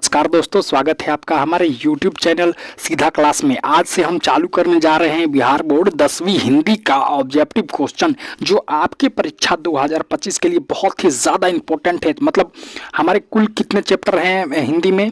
नमस्कार दोस्तों, स्वागत है आपका हमारे YouTube चैनल सीधा क्लास में। आज से हम चालू करने जा रहे हैं बिहार बोर्ड 10वीं हिंदी का ऑब्जेक्टिव क्वेश्चन, जो आपके परीक्षा 2025 के लिए बहुत ही ज़्यादा इंपॉर्टेंट है। मतलब हमारे कुल कितने चैप्टर हैं हिंदी में?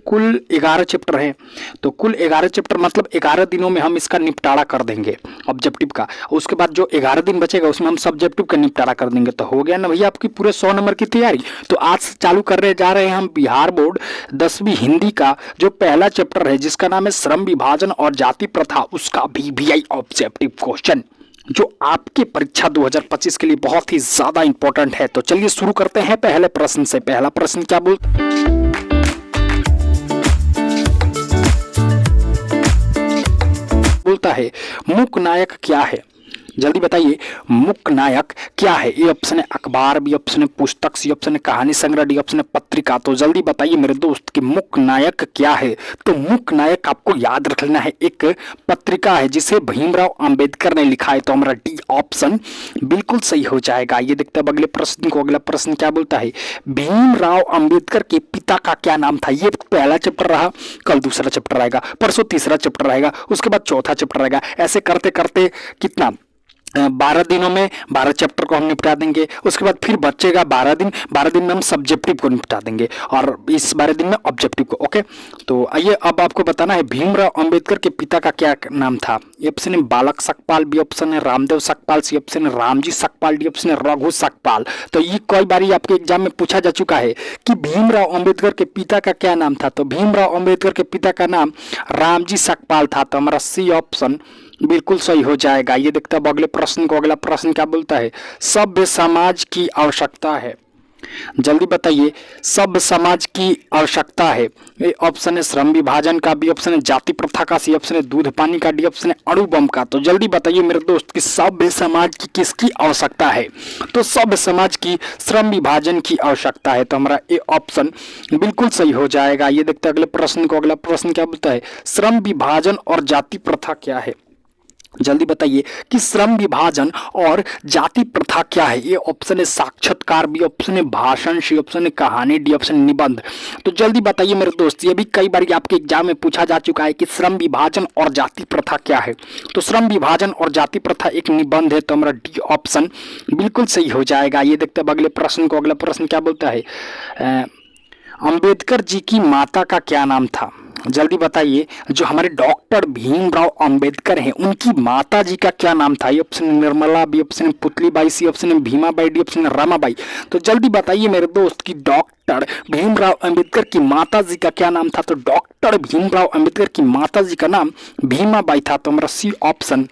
कुल 11 चैप्टर हैं। तो कुल 11 चैप्टर मतलब 11 दिनों में हम इसका निपटारा कर देंगे ऑब्जेक्टिव का। उसके बाद जो 11 दिन बचेगा उसमें हम सब्जेक्टिव का निपटारा कर देंगे। तो हो गया ना भैया आपकी पूरे 100 नंबर की तैयारी। तो आज से चालू करने जा रहे हैं हम बिहार बोर्ड 10वीं हिंदी का जो पहला चैप्टर है, जिसका नाम है श्रम विभाजन और जाति प्रथा, उसका VVI ऑब्जेक्टिव क्वेश्चन, जो आपके परीक्षा 2025 के लिए बहुत ही ज्यादा इंपॉर्टेंट है। तो चलिए शुरू करते हैं पहले प्रश्न से। पहला प्रश्न क्या बोलता है, मुख्य नायक क्या है? जल्दी बताइए, मुख्य नायक क्या है? ए ऑप्शन है अखबार, बी ऑप्शन है पुस्तक, सी ऑप्शन है कहानी संग्रह, डी ऑप्शन है पत्रिका। तो जल्दी बताइए मेरे दोस्त कि मुख्य नायक क्या है? तो मुख्य नायक आपको याद रख लेना है, एक पत्रिका है जिसे भीमराव अंबेडकर ने लिखा है। तो हमारा डी ऑप्शन बिल्कुल सही हो जाएगा। ये देखते हैं अगले प्रश्न को। अगला प्रश्न क्या बोलता है, भीमराव अंबेडकर के पिता का क्या नाम था? ये पहला चैप्टर रहा, कल दूसरा चैप्टर रहेगा, परसों तीसरा चैप्टर रहेगा, उसके बाद चौथा चैप्टर रहेगा। ऐसे करते करते कितना 12 दिनों में 12 चैप्टर को हम निपटा देंगे। उसके बाद फिर बचेगा 12 दिन। 12 दिन में हम सब्जेक्टिव को निपटा देंगे और इस 12 दिन में ऑब्जेक्टिव को। ओके, तो आइए अब आपको बताना है भीमराव अंबेडकर के पिता का क्या नाम था। ए ऑप्शन है बालक सकपाल, बी ऑप्शन है रामदेव सकपाल, सी ऑप्शन है रामजी सकपाल, डी ऑप्शन है रघु सकपाल। तो ये कई बार आपके एग्जाम में पूछा जा चुका है कि भीमराव अंबेडकर के पिता का क्या नाम था। तो भीमराव अंबेडकर के पिता का नाम रामजी सकपाल था। तो हमारा सी ऑप्शन बिल्कुल सही हो जाएगा। ये देखते हैं अगले प्रश्न को। अगला प्रश्न क्या बोलता है, सभ्य समाज की आवश्यकता है। जल्दी बताइए, सभ्य समाज की आवश्यकता है। ए ऑप्शन है श्रम विभाजन का, बी ऑप्शन है जाति प्रथा का, सी ऑप्शन है दूध पानी का, डी ऑप्शन है अणु बम का। तो जल्दी बताइए मेरे दोस्त कि सभ्य समाज की किसकी आवश्यकता है? तो सभ्य समाज की श्रम विभाजन की आवश्यकता है। तो हमारा ए ऑप्शन बिल्कुल सही हो जाएगा। ये देखते हैं अगले प्रश्न को। अगला प्रश्न क्या बोलता है, श्रम विभाजन और जाति प्रथा क्या है? जल्दी बताइए कि श्रम विभाजन और जाति प्रथा क्या है। ये ऑप्शन है साक्षात्कार, बी ऑप्शन है भाषण, सी ऑप्शन है कहानी, डी ऑप्शन निबंध। तो जल्दी बताइए मेरे दोस्त, ये भी कई बार आपके एग्जाम में पूछा जा चुका है कि श्रम विभाजन और जाति प्रथा क्या है। तो श्रम विभाजन और जाति प्रथा एक निबंध है। तो हमारा डी ऑप्शन बिल्कुल सही हो जाएगा। ये देखते हैं अगले प्रश्न को। अगला प्रश्न क्या बोलता है, अंबेडकर जी की माता का क्या नाम था? जल्दी बताइए, जो हमारे डॉक्टर भीमराव अंबेडकर हैं उनकी माता जी का क्या नाम था? ये ऑप्शन है निर्मला, बी ऑप्शन है पुतलीबाई, सी ऑप्शन है भीमाबाई, डी ऑप्शन है रामाबाई। तो जल्दी बताइए मेरे दोस्त कि डॉक्टर भीमराव अंबेडकर की माता जी का क्या नाम था? तो डॉक्टर भीमराव अंबेडकर की माता जी का नाम भीमाबाई था। तो हमारा सी ऑप्शन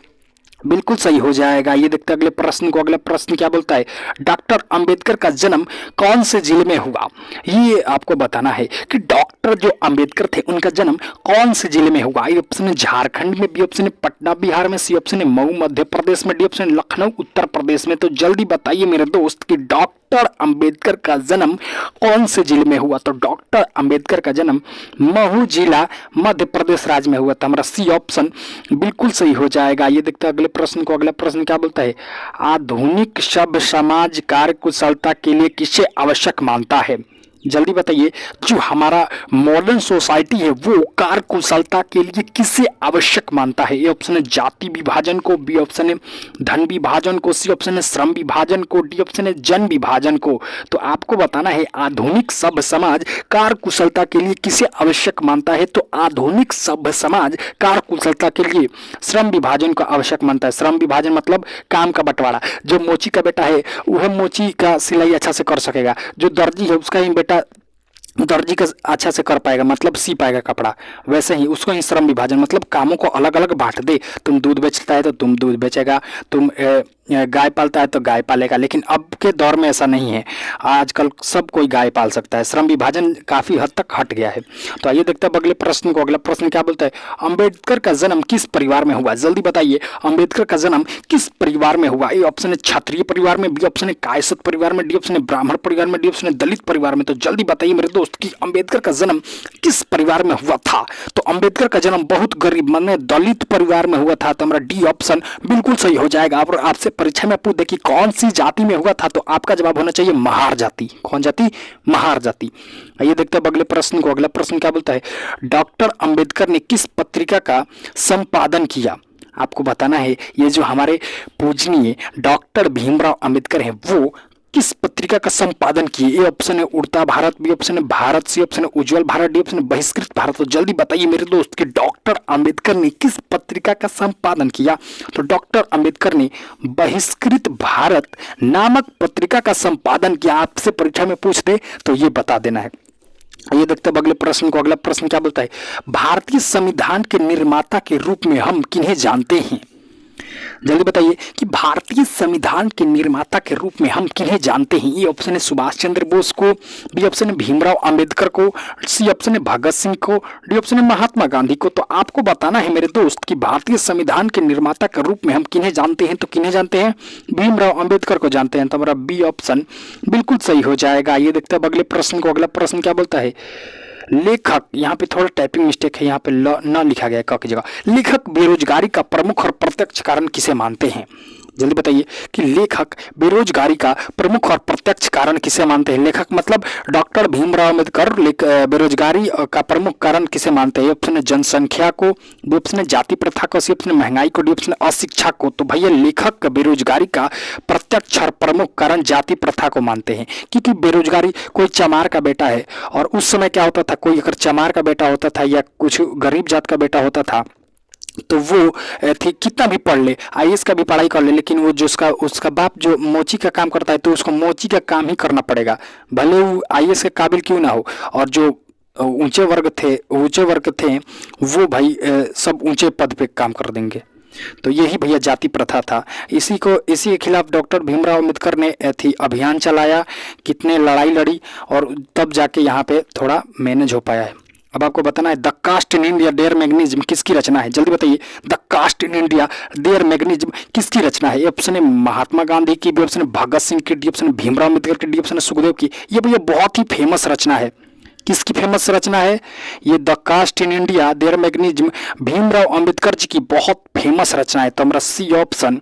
बिल्कुल सही हो जाएगा। ये देखते हैं अगले प्रश्न को। अगला प्रश्न क्या बोलता है, डॉक्टर अंबेडकर का जन्म कौन से जिले में हुआ? ये आपको बताना है कि डॉक्टर जो अंबेडकर थे उनका जन्म कौन से जिले में हुआ। ये ऑप्शन है झारखंड में, बी ऑप्शन है पटना बिहार में, सी ऑप्शन है मऊ मध्य प्रदेश में, डी ऑप्शन है लखनऊ उत्तर प्रदेश में। तो जल्दी बताइए मेरे दोस्त कि डॉक्टर अंबेडकर का जन्म कौन से जिले में हुआ? तो डॉक्टर अंबेडकर का जन्म महू जिला मध्य प्रदेश राज्य में हुआ था। हमारा सी ऑप्शन बिल्कुल सही हो जाएगा। ये देखते हैं अगले प्रश्न को। अगला प्रश्न क्या बोलता है, आधुनिक सभ्य समाज कार्य कुशलता के लिए किसे आवश्यक मानता है? जल्दी बताइए, जो हमारा मॉडर्न सोसाइटी है वो कार्य कुशलता के लिए किसे आवश्यक मानता है? ये ऑप्शन है जाति विभाजन को, बी ऑप्शन है धन विभाजन को, सी ऑप्शन है श्रम विभाजन को, डी ऑप्शन है जन विभाजन को। तो आपको बताना है आधुनिक सभ्य समाज कार्य कुशलता के लिए किसे आवश्यक मानता है। तो आधुनिक सभ्य समाज कार्य कुशलता के लिए श्रम विभाजन को आवश्यक मानता है। श्रम विभाजन मतलब काम का बंटवारा। जो मोची का बेटा है वह मोची का सिलाई अच्छा से कर सकेगा, जो दर्जी है उसका ही बेटा दर्जी का अच्छा से कर पाएगा, मतलब सी पाएगा कपड़ा। वैसे ही उसको ही श्रम विभाजन मतलब कामों को अलग अलग बांट दे। तुम दूध बेचता है तो तुम दूध बेचेगा, तुम गाय पालता है तो गाय पालेगा। लेकिन अब के दौर में ऐसा नहीं है, आजकल सब कोई गाय पाल सकता है। श्रम विभाजन काफी हद तक हट गया है। तो आइए देखते हैं अगले प्रश्न को। अगला प्रश्न क्या बोलता है, अंबेडकर का जन्म किस परिवार में हुआ? जल्दी बताइए, अंबेडकर का जन्म किस परिवार में हुआ? ए ऑप्शन है क्षत्रिय परिवार में, बी ऑप्शन है कायस्थ परिवार में, डी ऑप्शन है ब्राह्मण परिवार में, डी ऑप्शन है दलित परिवार में। तो जल्दी बताइए मेरे दोस्त कि अंबेडकर का जन्म किस परिवार में हुआ था? तो अंबेडकर का जन्म बहुत गरीब माने दलित परिवार में हुआ था, तो हमारा डी ऑप्शन बिल्कुल सही हो जाएगा। और आपसे परीक्षा में पूछ दे कि कौन सी जाति में हुआ था, तो आपका जवाब होना चाहिए महार जाति। कौन जाति? महार जाति। आइए देखते हैं अगले प्रश्न को। अगला प्रश्न क्या बोलता है? डॉक्टर अंबेडकर ने किस पत्रिका का संपादन किया? आपको बताना है ये जो हमारे पूजनीय डॉक्टर भीमराव अंबेडकर हैं वो किस पत्रिका का संपादन किए? ए ऑप्शन है उड़ता भारत, बी ऑप्शन है भारत, सी ऑप्शन है उज्जवल भारत, डी ऑप्शन है बहिष्कृत भारत। तो जल्दी बताइए मेरे दोस्त कि डॉक्टर अंबेडकर ने किस पत्रिका का संपादन किया? तो डॉक्टर अंबेडकर ने बहिष्कृत भारत नामक पत्रिका का संपादन किया। आपसे परीक्षा में पूछ दे तो ये बता देना है। ये देखते हैं अगले प्रश्न को। अगला प्रश्न क्या बोलता है? भारतीय संविधान के निर्माता के रूप में हम किन्हें जानते हैं? जल्दी बताइए कि भारतीय संविधान के निर्माता के रूप में हम किन्हें जानते हैं? ये ऑप्शन है सुभाष चंद्र बोस को, बी ऑप्शन है भीमराव अंबेडकर को, सी ऑप्शन है भगत सिंह को, डी ऑप्शन है महात्मा गांधी को। तो आपको बताना है मेरे दोस्त कि भारतीय संविधान के निर्माता के रूप में हम किन्हें जानते हैं? तो किन्हें जानते हैं? भीमराव अंबेडकर को जानते हैं। तो हमारा बी ऑप्शन बिल्कुल सही हो जाएगा। ये देखते हैं अगले प्रश्न को। अगला प्रश्न क्या बोलता है? लेखक, यहाँ पे थोड़ा टाइपिंग मिस्टेक है, यहाँ पे ल न लिखा गया क की जगह। लेखक बेरोजगारी का प्रमुख और प्रत्यक्ष कारण किसे मानते हैं? जल्दी बताइए कि लेखक बेरोजगारी का प्रमुख और प्रत्यक्ष कारण किसे मानते हैं? लेखक मतलब डॉक्टर भीमराव अंबेडकर बेरोजगारी का प्रमुख कारण किसे मानते हैं? ऑप्शन है जनसंख्या को, बी ऑप्शन है जाति प्रथा को, सी ऑप्शन है महंगाई को, डी ऑप्शन है अशिक्षा को। तो भैया लेखक बेरोजगारी का प्रत्यक्ष और प्रमुख कारण जाति प्रथा को मानते हैं, क्योंकि बेरोजगारी कोई चमार का बेटा है, और उस समय क्या होता था, कोई अगर चमार का बेटा होता था या कुछ गरीब जात का बेटा होता था तो वो कितना भी पढ़ ले, आईएएस का भी पढ़ाई कर ले, लेकिन वो जो उसका बाप जो मोची का काम करता है तो उसको मोची का काम ही करना पड़ेगा, भले वो आईएएस के काबिल क्यों ना हो। और जो ऊंचे वर्ग थे वो भाई सब ऊंचे पद पे काम कर देंगे। तो यही भैया जाति प्रथा था। इसी के खिलाफ डॉक्टर भीमराव अंबेडकर ने अभियान चलाया, कितने लड़ाई लड़ी, और तब जाके यहाँ पे थोड़ा मैनेज हो पाया है। अब आपको बताना है the caste in India their mechanism किसकी रचना है? जल्दी बताइए the caste in India their mechanism किसकी रचना है? ऑप्शन है महात्मा गांधी की, बी ऑप्शन है भगत सिंह की, डी ऑप्शन है भीमराव अंबेडकर की, डी ऑप्शन है सुखदेव की। ये भैया बहुत ही फेमस रचना है। किसकी फेमस रचना है? ये the caste in India their mechanism Bhimrao Ambedkar ji की बहुत फेमस रचना है। तो हमारा सी ऑप्शन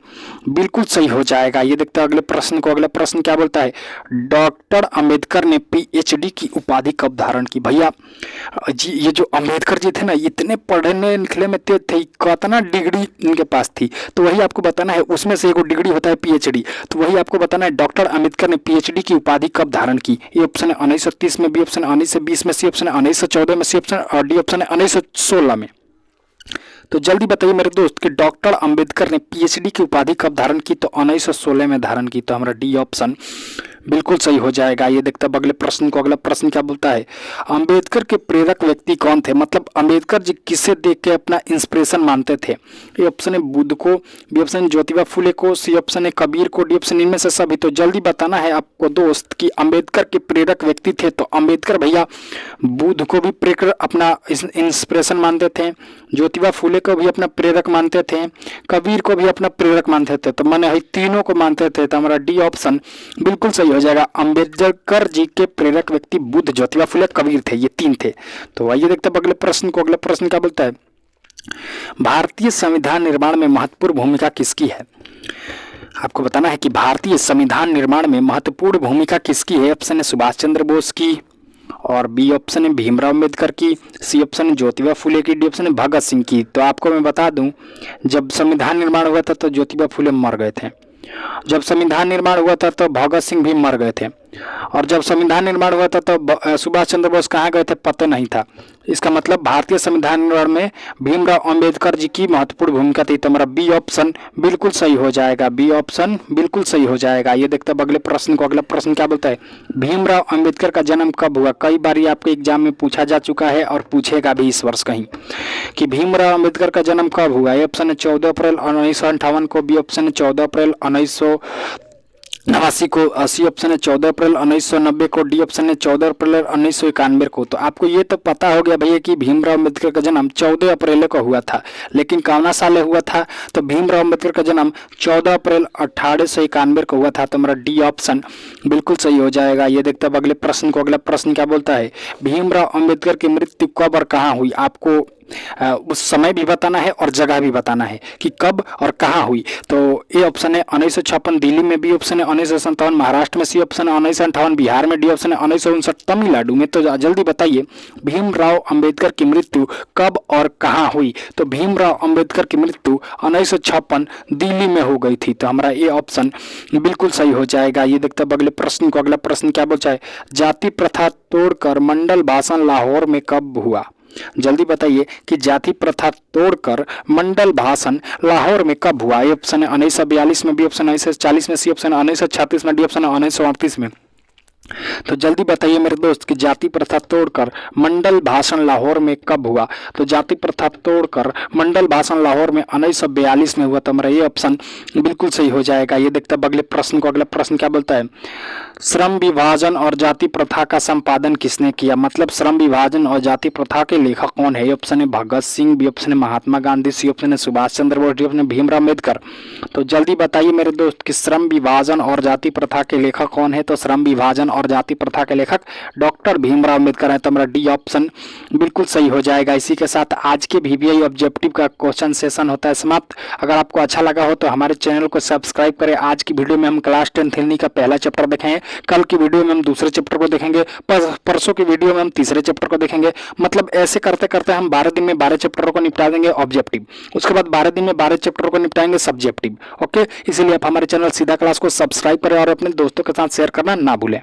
बिल्कुल सही हो जाएगा। ये देखते हैं अगले प्रश्न को। अगला प्रश्न क्या बोलता है? डॉक्टर अंबेडकर ने पीएचडी की उपाधि कब धारण की? भैया जी ये जो अंबेडकर जी थे ना, इतने पढ़ने लिखने में तेज थे, कितना डिग्री इनके पास थी। तो वही आपको बताना है, उसमें से एक डिग्री होता है पीएचडी। तो वही आपको बताना है डॉक्टर अंबेडकर ने पीएचडी की उपाधि कब धारण की? ए ऑप्शन है 1930 में, बी ऑप्शन है 1920 में, सी ऑप्शन है 1914 में, सी ऑप्शन और डी ऑप्शन है 1916 में। तो जल्दी बताइए मेरे दोस्त कि डॉक्टर अंबेडकर ने पीएचडी की उपाधि कब धारण की? तो 1916 में धारण की। तो हमारा डी ऑप्शन बिल्कुल सही हो जाएगा। ये देखते हैं अगले प्रश्न को। अगला प्रश्न क्या बोलता है? अंबेडकर के प्रेरक व्यक्ति कौन थे? मतलब अंबेडकर जी किसे देख के अपना इंस्पिरेशन मानते थे? ए ऑप्शन है बुद्ध को, बी ऑप्शन है ज्योतिबा फुले को, सी ऑप्शन है कबीर को, डी ऑप्शन इनमें से सभी। तो जल्दी बताना है आपको दोस्त कि अंबेडकर के प्रेरक व्यक्ति थे। तो अंबेडकर भैया बुद्ध को भी प्रेरक अपना इंस्पिरेशन मानते थे, ज्योतिबा फुले को भी अपना प्रेरक मानते थे, कबीर को भी अपना प्रेरक मानते थे। तो मैंने तीनों को मानते थे। तो हमारा डी ऑप्शन बिल्कुल सही हो जाएगा। अंबेडकर जी के प्रेरक व्यक्ति बुद्ध, ज्योतिबा फुले, कबीर थे, ये तीन थे। तो आइए देखते हैं अगले प्रश्न को। अगला प्रश्न क्या बोलता है? भारतीय संविधान निर्माण में महत्वपूर्ण भूमिका किसकी है? आपको बताना है कि भारतीय संविधान निर्माण में महत्वपूर्ण भूमिका किसकी है? ऑप्शन है सुभाष चंद्र बोस की, और बी ऑप्शन है भीमराव अंबेडकर की, सी ऑप्शन है ज्योतिबा फुले की, डी ऑप्शन है भगत सिंह की। तो आपको मैं बता दूं, जब संविधान निर्माण हुआ था तो ज्योतिबा फुले मर गए थे, जब संविधान निर्माण हुआ था तो भगत सिंह भी मर गए थे, और जब संविधान निर्माण हुआ था तो सुभाष चंद्र बोस कहाँ गए थे पता नहीं था। इसका मतलब भारतीय संविधान निर्माण में भीमराव अंबेडकर जी की महत्वपूर्ण भूमिका थी। तो हमारा बी ऑप्शन बिल्कुल सही हो जाएगा। बी ऑप्शन बिल्कुल सही हो जाएगा। ये देखते हैं अगले प्रश्न को। अगला प्रश्न क्या बोलता है? भीमराव अंबेडकर का जन्म कब हुआ? कई बार ये आपके एग्जाम में पूछा जा चुका है और पूछेगा भी इस वर्ष कहीं कि भीमराव अंबेडकर का जन्म कब हुआ? ए ऑप्शन है 14 अप्रैल 1958 को, बी ऑप्शन है 14 अप्रैल 89 को, सी ऑप्शन है 14 अप्रैल 1990 को, डी ऑप्शन है 14 अप्रैल 1991 को। तो आपको ये तो पता हो गया भैया कि भीमराव अम्बेडकर का जन्म 14 अप्रैल को हुआ था, लेकिन कौना साल हुआ था? तो भीमराव अम्बेडकर का जन्म 14 अप्रैल 1891 को हुआ था। तो हमारा डी ऑप्शन बिल्कुल सही हो जाएगा। ये देखते हैं अगले प्रश्न को। अगला प्रश्न क्या बोलता है? भीमराव अम्बेडकर की मृत्यु कब और कहाँ हुई? आपको उस समय भी बताना है और जगह भी बताना है कि कब और कहाँ हुई। तो ए ऑप्शन है 1956 दिल्ली में, बी ऑप्शन है 1957 महाराष्ट्र में, सी ऑप्शन है 1958 बिहार में, डी ऑप्शन है 1959 तमिलनाडु में। तो जल्दी बताइए भीमराव अंबेडकर की मृत्यु कब और कहाँ हुई? तो भीमराव अंबेडकर की मृत्यु 1956 दिल्ली में हो गई थी। तो हमारा ये ऑप्शन बिल्कुल सही हो जाएगा। ये देखते हैं अगले प्रश्न को। अगला प्रश्न क्या बोलता है? जाति प्रथा तोड़कर मंडल भाषण लाहौर में कब हुआ? जल्दी बताइए कि जाति प्रथा तोड़कर मंडल भाषण लाहौर में कब हुआ? ए ऑप्शन है 1942 में, बी ऑप्शन 1940 में, सी ऑप्शन 1936 में, डी ऑप्शन 1938 में। तो जल्दी बताइए मेरे दोस्त कि जाति प्रथा तोड़कर मंडल भाषण लाहौर में कब हुआ? तो जाति प्रथा तोड़कर मंडल भाषण लाहौर में 1942 में हुआ। तो हमारा ये ऑप्शन बिल्कुल सही हो जाएगा। ये देखते हैं अगले प्रश्न को। अगला प्रश्न क्या बोलता है? श्रम विभाजन और जाति प्रथा का संपादन किसने किया? मतलब श्रम विभाजन और जाति प्रथा के लेखक कौन है? ऑप्शन है भगत सिंह, बी ऑप्शन है महात्मा गांधी, सी ऑप्शन है सुभाष चंद्र बोस, डी ऑप्शन है भीमराव अम्बेडकर। तो जल्दी बताइए मेरे दोस्त कि श्रम विभाजन और जाति प्रथा के लेखक कौन है? तो श्रम विभाजन और जाति प्रथा के लेखक डॉक्टर भीमराव अम्बेडकर है। तो हमारा डी ऑप्शन बिल्कुल सही हो जाएगा। इसी के साथ आज के VVI ऑब्जेक्टिव का क्वेश्चन सेशन होता है समाप्त। अगर आपको अच्छा लगा हो तो हमारे चैनल को सब्सक्राइब करें। आज की वीडियो में हम क्लास 10 हिंदी का पहला चैप्टर देखेंगे, कल की वीडियो में हम दूसरे चैप्टर को देखेंगे, परसों की वीडियो में हम तीसरे चैप्टर को देखेंगे। मतलब ऐसे करते करते हम 12 दिन में 12 चैप्टरों को निपटा देंगे ऑब्जेक्टिव, उसके बाद 12 दिन में 12 चैप्टरों को निपटाएंगे सब्जेक्टिव। ओके, इसीलिए आप हमारे चैनल सीधा क्लास को सब्सक्राइब करें और अपने दोस्तों के साथ शेयर करना ना भूलें।